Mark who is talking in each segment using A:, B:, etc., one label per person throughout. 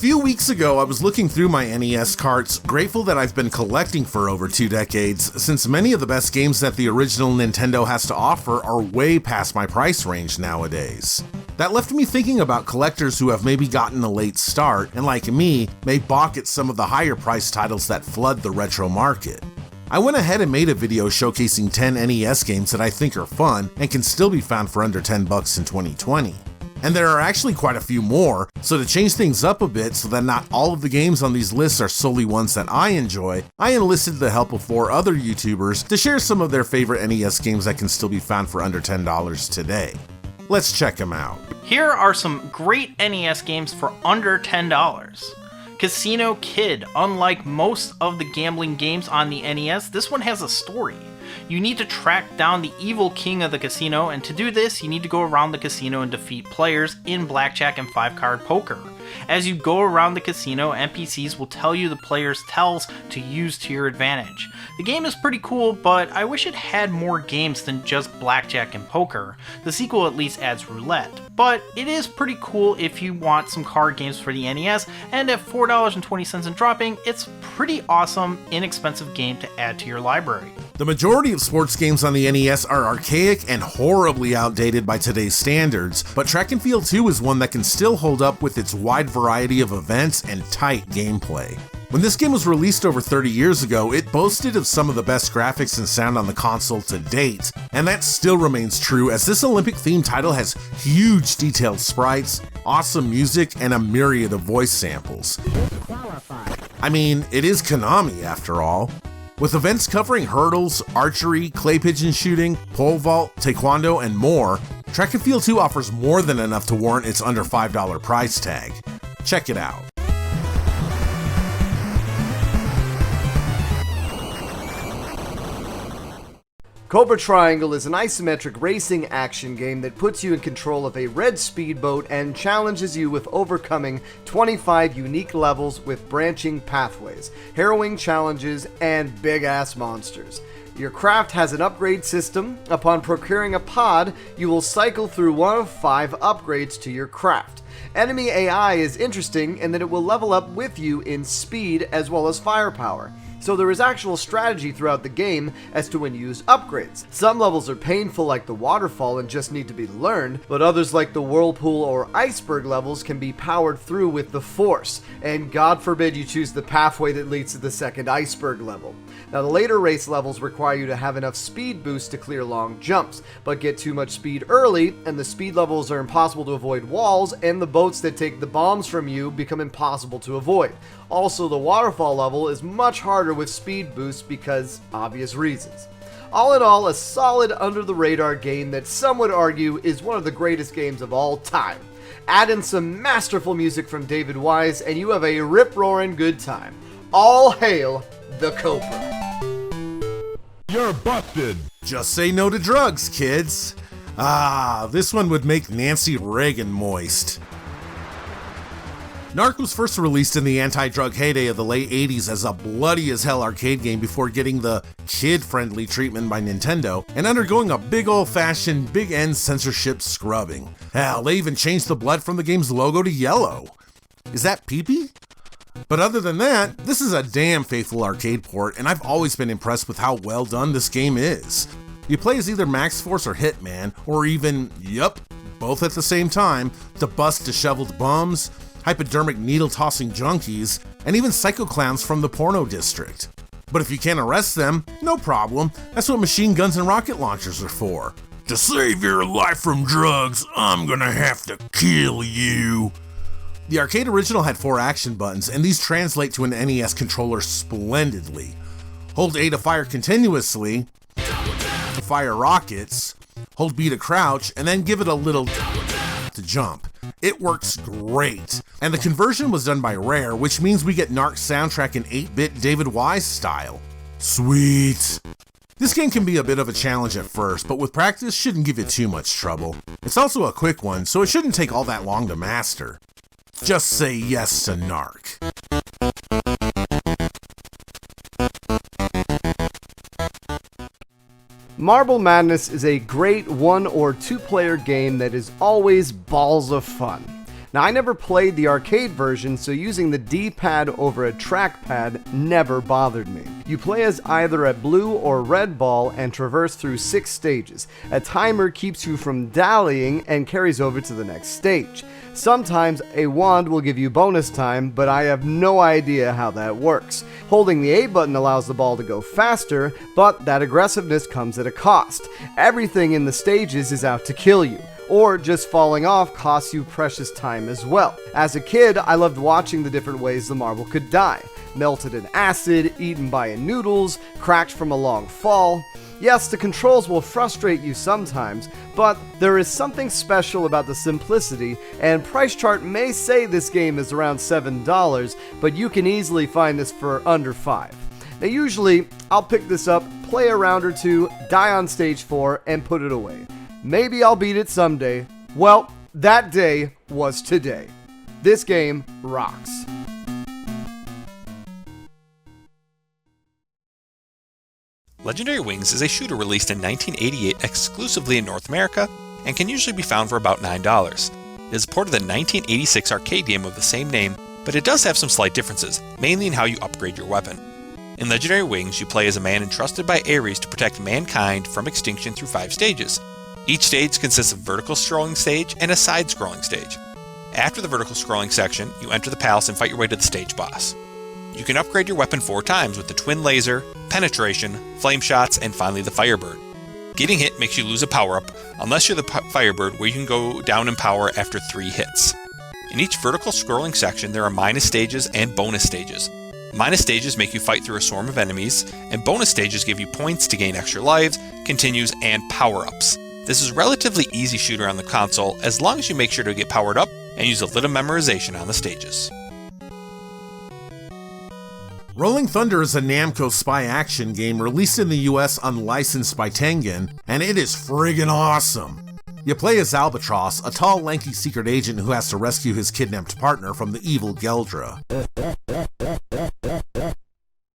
A: few weeks ago, I was looking through my NES carts, grateful that I've been collecting for over 2 decades, since many of the best games that the original Nintendo has to offer are way past my price range nowadays. That left me thinking about collectors who have maybe gotten a late start, and like me, may balk at some of the higher priced titles that flood the retro market. I went ahead and made a video showcasing 10 NES games that I think are fun and can still be found for under $10 in 2020. And there are actually quite a few more, so to change things up a bit so that not all of the games on these lists are solely ones that I enjoy, I enlisted the help of 4 other YouTubers to share some of their favorite NES games that can still be found for under $10 today. Let's check them out.
B: Here are some great NES games for under $10. Casino Kid. Unlike most of the gambling games on the NES, this one has a story. You need to track down the evil king of the casino, and to do this, you need to go around the casino and defeat players in blackjack and 5-card poker. As you go around the casino, NPCs will tell you the players' tells to use to your advantage. The game is pretty cool, but I wish it had more games than just blackjack and poker. The sequel at least adds roulette, but it is pretty cool if you want some card games for the NES, and at $4.20 and dropping, it's pretty awesome, inexpensive game to add to your library.
A: The majority of sports games on the NES are archaic and horribly outdated by today's standards, but Track and Field 2 is one that can still hold up with its wide variety of events and tight gameplay. When this game was released over 30 years ago, it boasted of some of the best graphics and sound on the console to date, and that still remains true as this Olympic-themed title has huge detailed sprites, awesome music, and a myriad of voice samples. I mean, it is Konami after all. With events covering hurdles, archery, clay pigeon shooting, pole vault, taekwondo, and more, Track and Field 2 offers more than enough to warrant its under $5 price tag. Check it out.
C: Cova Triangle is an isometric racing action game that puts you in control of a red speedboat and challenges you with overcoming 25 unique levels with branching pathways, harrowing challenges, and big-ass monsters. Your craft has an upgrade system. Upon procuring a pod, you will cycle through one of 5 upgrades to your craft. Enemy AI is interesting in that it will level up with you in speed as well as firepower. So there is actual strategy throughout the game as to when you use upgrades. Some levels are painful like the waterfall and just need to be learned, but others like the whirlpool or iceberg levels can be powered through with the force, and God forbid you choose the pathway that leads to the second iceberg level. Now the later race levels require you to have enough speed boost to clear long jumps, but get too much speed early and the speed levels are impossible to avoid walls, and the boats that take the bombs from you become impossible to avoid. Also, the waterfall level is much harder with speed boosts because obvious reasons. All in all, a solid under-the-radar game that some would argue is one of the greatest games of all time. Add in some masterful music from David Wise and you have a rip-roaring good time. All hail the Cobra.
A: You're busted. Just say no to drugs, kids. This one would make Nancy Reagan moist. Narcos was first released in the anti-drug heyday of the late 80s as a bloody-as-hell arcade game before getting the kid-friendly treatment by Nintendo and undergoing a big old-fashioned big-end censorship scrubbing. Hell, they even changed the blood from the game's logo to yellow. Is that pee-pee? But other than that, this is a damn faithful arcade port, and I've always been impressed with how well done this game is. You play as either Max Force or Hitman, or even, both at the same time, to bust disheveled bums, hypodermic needle-tossing junkies, and even psycho clowns from the porno district. But if you can't arrest them, no problem. That's what machine guns and rocket launchers are for. To save your life from drugs, I'm gonna have to kill you. The arcade original had 4 action buttons, and these translate to an NES controller splendidly. Hold A to fire continuously, to fire rockets, hold B to crouch, and then give it a little to jump. It works great, and the conversion was done by Rare, which means we get Narc's soundtrack in 8-bit David Wise style. Sweet! This game can be a bit of a challenge at first, but with practice shouldn't give you too much trouble. It's also a quick one, so it shouldn't take all that long to master. Just say yes to Narc.
C: Marble Madness is a great 1- or 2-player game that is always balls of fun. Now, I never played the arcade version, so using the D-pad over a trackpad never bothered me. You play as either a blue or red ball and traverse through 6 stages. A timer keeps you from dallying and carries over to the next stage. Sometimes a wand will give you bonus time, but I have no idea how that works. Holding the A button allows the ball to go faster, but that aggressiveness comes at a cost. Everything in the stages is out to kill you, or just falling off costs you precious time as well. As a kid, I loved watching the different ways the marble could die. Melted in acid, eaten by in noodles, cracked from a long fall. Yes, the controls will frustrate you sometimes, but there is something special about the simplicity, and Price Chart may say this game is around $7, but you can easily find this for under $5. Now usually, I'll pick this up, play a round or two, die on stage 4, and put it away. Maybe I'll beat it someday. Well, that day was today. This game rocks.
D: Legendary Wings is a shooter released in 1988 exclusively in North America and can usually be found for about $9. It is a port of the 1986 arcade game of the same name, but it does have some slight differences, mainly in how you upgrade your weapon. In Legendary Wings, you play as a man entrusted by Ares to protect mankind from extinction through 5 stages. Each stage consists of a vertical scrolling stage and a side scrolling stage. After the vertical scrolling section, you enter the palace and fight your way to the stage boss. You can upgrade your weapon 4 times with the Twin Laser, Penetration, Flame Shots, and finally the Firebird. Getting hit makes you lose a power-up, unless you're the Firebird, where you can go down in power after 3 hits. In each vertical scrolling section, there are minus stages and bonus stages. Minus stages make you fight through a swarm of enemies, and bonus stages give you points to gain extra lives, continues, and power-ups. This is a relatively easy shooter on the console, as long as you make sure to get powered up and use a little memorization on the stages.
A: Rolling Thunder is a Namco spy action game released in the US unlicensed by Tengen, and it is friggin' awesome. You play as Albatross, a tall, lanky secret agent who has to rescue his kidnapped partner from the evil Geldra.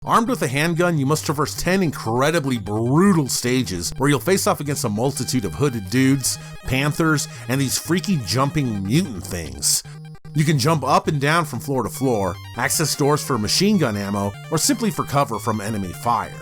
A: Armed with a handgun, you must traverse 10 incredibly brutal stages where you'll face off against a multitude of hooded dudes, panthers, and these freaky jumping mutant things. You can jump up and down from floor to floor, access doors for machine gun ammo, or simply for cover from enemy fire.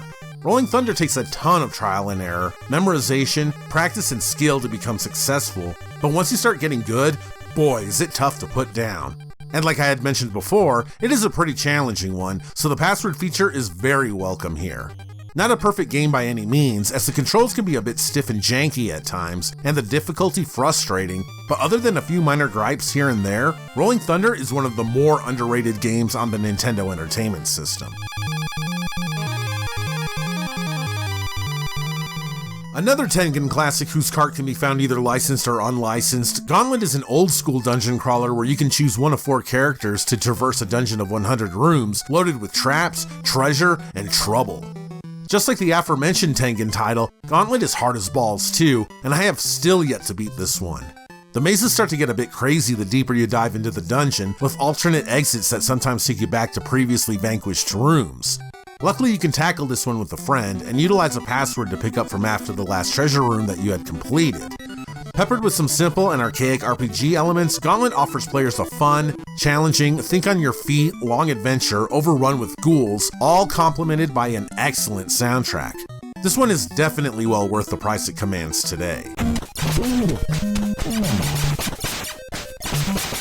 A: Rolling Thunder takes a ton of trial and error, memorization, practice, and skill to become successful, but once you start getting good, boy is it tough to put down. And like I had mentioned before, it is a pretty challenging one, so the password feature is very welcome here. Not a perfect game by any means, as the controls can be a bit stiff and janky at times, and the difficulty frustrating, but other than a few minor gripes here and there, Rolling Thunder is one of the more underrated games on the Nintendo Entertainment System. Another Tengen classic whose cart can be found either licensed or unlicensed, Gauntlet is an old-school dungeon crawler where you can choose one of 4 characters to traverse a dungeon of 100 rooms, loaded with traps, treasure, and trouble. Just like the aforementioned Tengen title, Gauntlet is hard as balls too, and I have still yet to beat this one. The mazes start to get a bit crazy the deeper you dive into the dungeon, with alternate exits that sometimes take you back to previously vanquished rooms. Luckily you can tackle this one with a friend, and utilize a password to pick up from after the last treasure room that you had completed. Peppered with some simple and archaic RPG elements, Gauntlet offers players a fun, challenging, think-on-your-feet, long adventure overrun with ghouls, all complemented by an excellent soundtrack. This one is definitely well worth the price it commands today.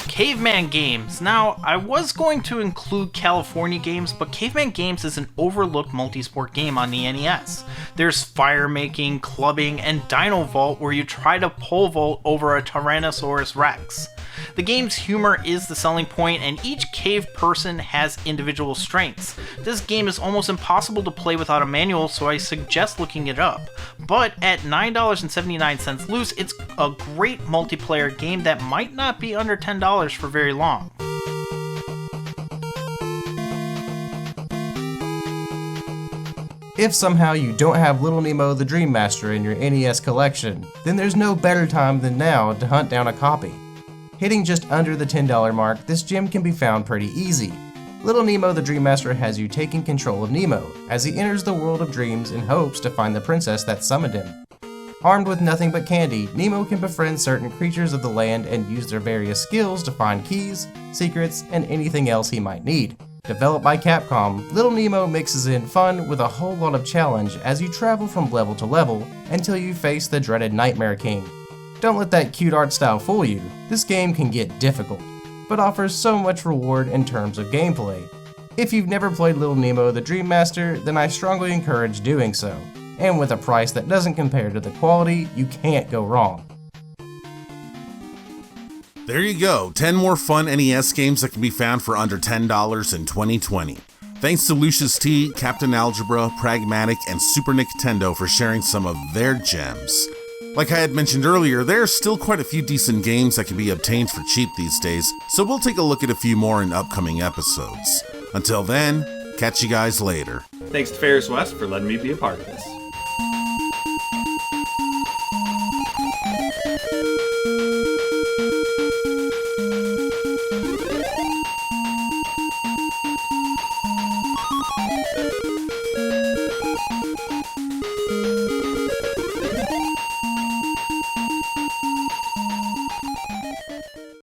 B: Caveman Games. Now, I was going to include California Games, but Caveman Games is an overlooked multi-sport game on the NES. There's fire making, clubbing, and Dino Vault where you try to pole vault over a Tyrannosaurus Rex. The game's humor is the selling point, and each cave person has individual strengths. This game is almost impossible to play without a manual, so I suggest looking it up. But at $9.79 loose, it's a great multiplayer game that might not be under $10 for very long.
E: If somehow you don't have Little Nemo the Dream Master in your NES collection, then there's no better time than now to hunt down a copy. Hitting just under the $10 mark, this gem can be found pretty easy. Little Nemo the Dream Master has you taking control of Nemo, as he enters the world of dreams in hopes to find the princess that summoned him. Armed with nothing but candy, Nemo can befriend certain creatures of the land and use their various skills to find keys, secrets, and anything else he might need. Developed by Capcom, Little Nemo mixes in fun with a whole lot of challenge as you travel from level to level until you face the dreaded Nightmare King. Don't let that cute art style fool you. This game can get difficult, but offers so much reward in terms of gameplay. If you've never played Little Nemo the Dream Master, then I strongly encourage doing so. And with a price that doesn't compare to the quality, you can't go wrong.
A: There you go, 10 more fun NES games that can be found for under $10 in 2020. Thanks to LuciousT, Captain Algebra, Pragmatik, and Super Nicktendo for sharing some of their gems. Like I had mentioned earlier, there are still quite a few decent games that can be obtained for cheap these days, so we'll take a look at a few more in upcoming episodes. Until then, catch you guys later.
F: Thanks to Nefarious Wes for letting me be a part of this.